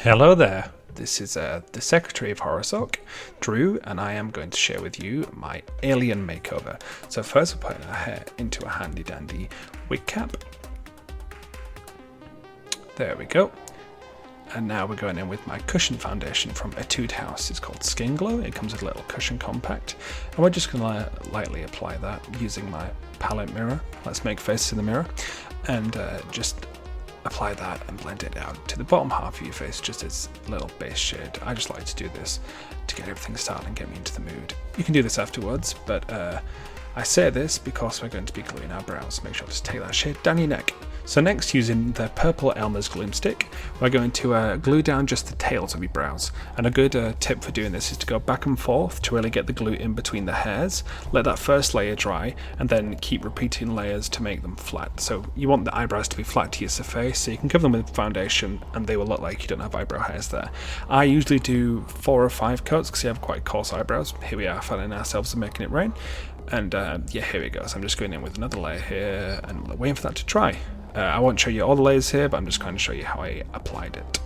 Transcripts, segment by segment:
Hello there, this is the Secretary of Horror Sock, Drew, and I am going to share with you my alien makeover. So first we're putting our hair into a handy dandy wig cap. There we go. And now we're going in with my cushion foundation from Etude House. It's called Skin Glow. It comes with a little cushion compact. And we're just going to lightly apply that using my palette mirror. Let's make faces in the mirror. And just apply that and blend it out to the bottom half of your face, just as a little base shade. I just like to do this to get everything started and get me into the mood. You can do this afterwards, but I say this because we're going to be gluing our brows. Make sure to take that shade down your neck. So next, using the purple Elmer's Gloom Stick, we're going to glue down just the tails of your brows. And a good tip for doing this is to go back and forth to really get the glue in between the hairs. Let that first layer dry, and then keep repeating layers to make them flat. So you want the eyebrows to be flat to your face, so you can cover them with foundation and they will look like you don't have eyebrow hairs there. I usually do 4 or 5 coats because I have quite coarse eyebrows. Here we are, fanning ourselves and making it rain. And yeah, here we go. So I'm just going in with another layer here and waiting for that to dry. I won't show you all the layers here, but I'm just going to show you how I applied it.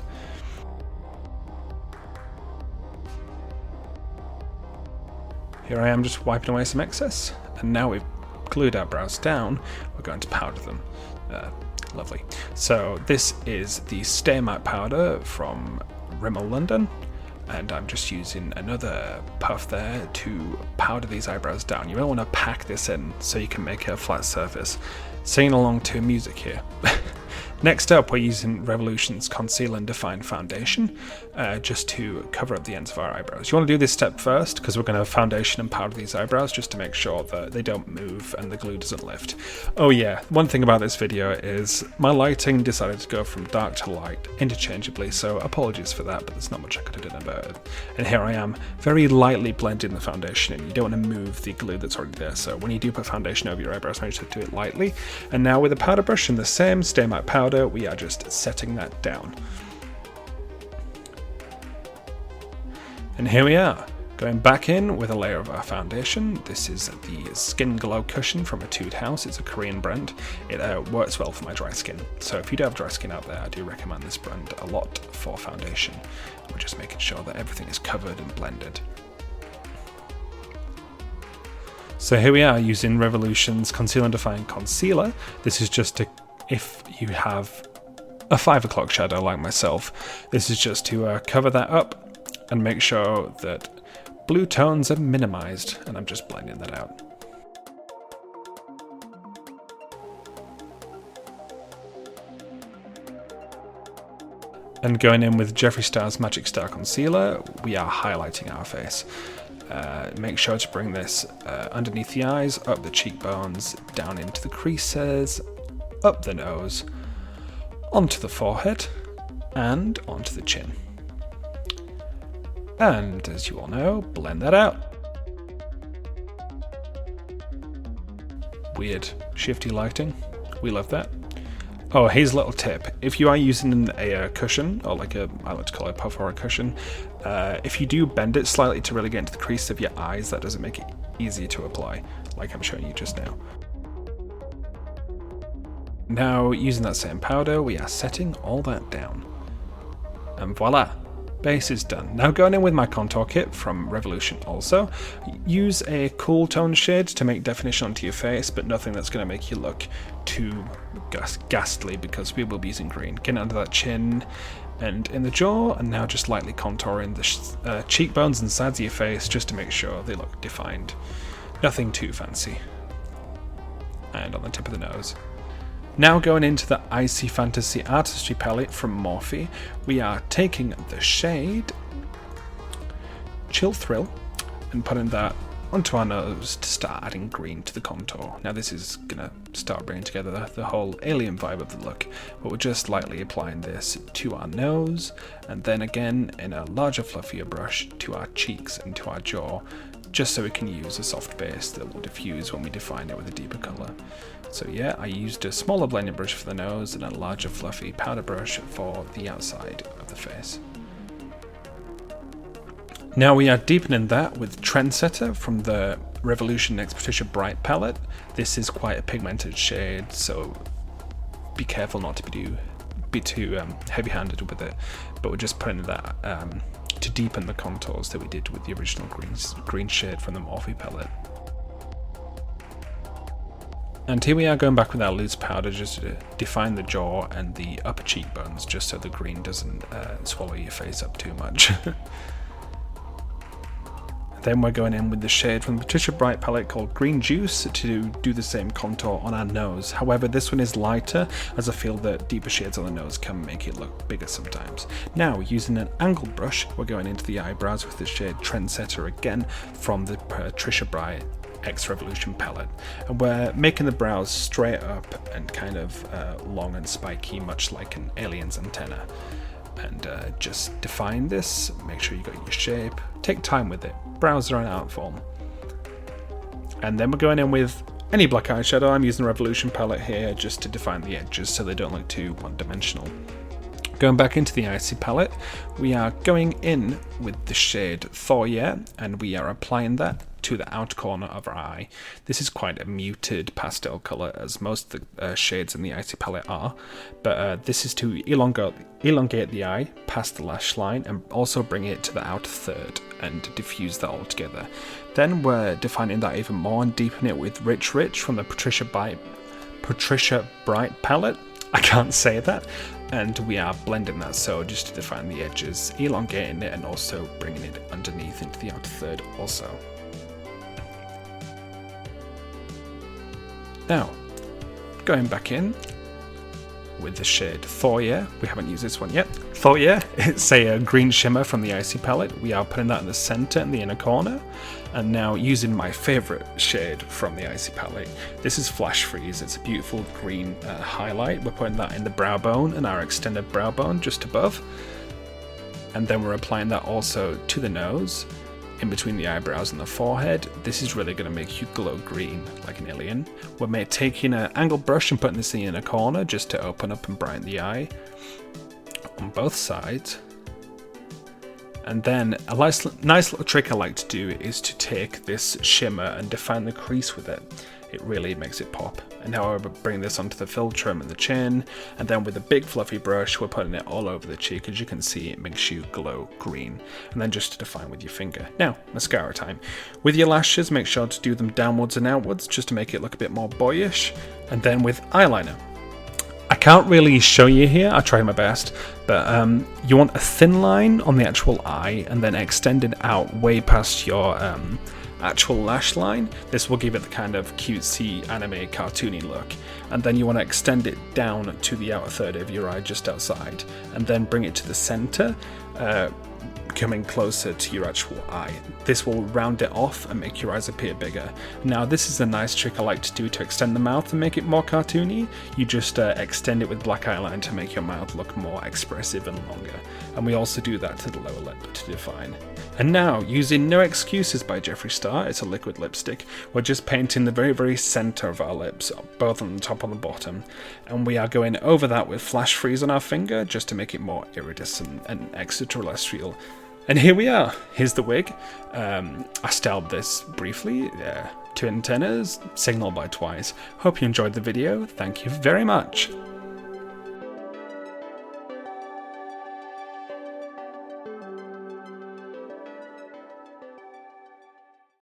Here I am just wiping away some excess, and now we've glued our brows down, we're going to powder them. Lovely. So this is the Stay Matte powder from Rimmel London, and I'm just using another puff there to powder these eyebrows down. You don't want to pack this in so you can make a flat surface. Singing along to music here. Next up, we're using Revolution's Conceal and Define foundation just to cover up the ends of our eyebrows. You want to do this step first because we're going to foundation and powder these eyebrows just to make sure that they don't move and the glue doesn't lift. Oh yeah, one thing about this video is my lighting decided to go from dark to light interchangeably, so apologies for that, but there's not much I could have done about it. And here I am, very lightly blending the foundation in. You don't want to move the glue that's already there, so when you do put foundation over your eyebrows, make sure to do it lightly. And now with a powder brush and the same Stay Matte powder, we are just setting that down. And here we are, going back in with a layer of our foundation. This is the Skin Glow cushion from Etude House. It's a Korean brand. It works well for my dry skin. So if you do have dry skin out there, I do recommend this brand a lot for foundation. We're just making sure that everything is covered and blended. So here we are using Revolution's Conceal and Define Concealer. This is just to, if you have a 5 o'clock shadow like myself, this is just to cover that up and make sure that blue tones are minimized, and I'm just blending that out. And going in with Jeffree Star's Magic Star Concealer, we are highlighting our face. Make sure to bring this underneath the eyes, up the cheekbones, down into the creases, up the nose, onto the forehead, and onto the chin. And as you all know, blend that out. Weird, shifty lighting. We love that. Oh, here's a little tip. If you are using a cushion, or like I like to call it a puff or a cushion, if you do bend it slightly to really get into the crease of your eyes, that doesn't make it easy to apply, like I'm showing you just now. Now, using that same powder, we are setting all that down. And voila! Base is done. Now going in with my contour kit from Revolution also. Use a cool tone shade to make definition onto your face, but nothing that's going to make you look too ghastly because we will be using green. Getting under that chin and in the jaw, and now just lightly contouring the cheekbones and sides of your face just to make sure they look defined. Nothing too fancy. And on the tip of the nose. Now going into the Icy Fantasy Artistry palette from Morphe, we are taking the shade Chill Thrill and putting that onto our nose to start adding green to the contour. Now this is going to start bringing together the whole alien vibe of the look, but we're just lightly applying this to our nose, and then again in a larger fluffier brush to our cheeks and to our jaw, just so we can use a soft base that will diffuse when we define it with a deeper colour. So yeah, I used a smaller blending brush for the nose and a larger fluffy powder brush for the outside of the face. Now we are deepening that with Trendsetter from the Revolution Expedition Bright palette. This is quite a pigmented shade, so be careful not to be be too heavy-handed with it, but we're just putting that to deepen the contours that we did with the original green shade from the Morphe palette. And here we are going back with our loose powder just to define the jaw and the upper cheekbones, just so the green doesn't swallow your face up too much. Then we're going in with the shade from the Patricia Bright palette called Green Juice to do the same contour on our nose. However, this one is lighter, as I feel that deeper shades on the nose can make it look bigger sometimes. Now, using an angle brush, we're going into the eyebrows with the shade Trendsetter again from the Patricia Bright X Revolution palette, and we're making the brows straight up and kind of long and spiky, much like an alien's antenna. And just define this, make sure you got your shape, take time with it, brows are an art form. And then we're going in with any black eyeshadow. I'm using the Revolution palette here just to define the edges so they don't look too one-dimensional. Going back into the Icy palette, we are going in with the shade Thor, and we are applying that to the outer corner of our eye. This is quite a muted pastel colour, as most of the shades in the Icy palette are, but this is to elongate the eye past the lash line and also bring it to the outer third and diffuse that all together. Then we're defining that even more and deepening it with Rich from the Patricia Bright palette. I can't say that. And we are blending that so just to define the edges, elongating it and also bringing it underneath into the outer third also. Now, going back in with the shade Thor, we haven't used this one yet. Thor, it's a green shimmer from the Icy palette. We are putting that in the center and the inner corner. And now using my favorite shade from the Icy palette, this is Flash Freeze. It's a beautiful green highlight. We're putting that in the brow bone and our extended brow bone just above. And then we're applying that also to the nose, in between the eyebrows and the forehead. This is really going to make you glow green like an alien. We're taking an angle brush and putting this in a corner just to open up and brighten the eye on both sides. And then a nice little trick I like to do is to take this shimmer and define the crease with it. It really makes it pop. And now we're bringing this onto the philtrum and the chin, and then with a big fluffy brush we're putting it all over the cheek. As you can see, it makes you glow green. And then just to define with your finger. Now, mascara time. With your lashes, make sure to do them downwards and outwards just to make it look a bit more boyish. And then with eyeliner. I can't really show you here, I tried my best, but you want a thin line on the actual eye and then extend it out way past your actual lash line. This will give it the kind of cutesy anime cartoony look, and then you want to extend it down to the outer third of your eye just outside and then bring it to the center, coming closer to your actual eye. This will round it off and make your eyes appear bigger. Now this is a nice trick I like to do to extend the mouth and make it more cartoony. You just extend it with black eyeliner to make your mouth look more expressive and longer. And we also do that to the lower lip to define. And now, using No Excuses by Jeffree Star, it's a liquid lipstick. We're just painting the very, very center of our lips, both on the top and the bottom. And we are going over that with Flash Freeze on our finger, just to make it more iridescent and extraterrestrial. And here we are. Here's the wig. I styled this briefly. 2 antennas, signal by twice. Hope you enjoyed the video. Thank you very much.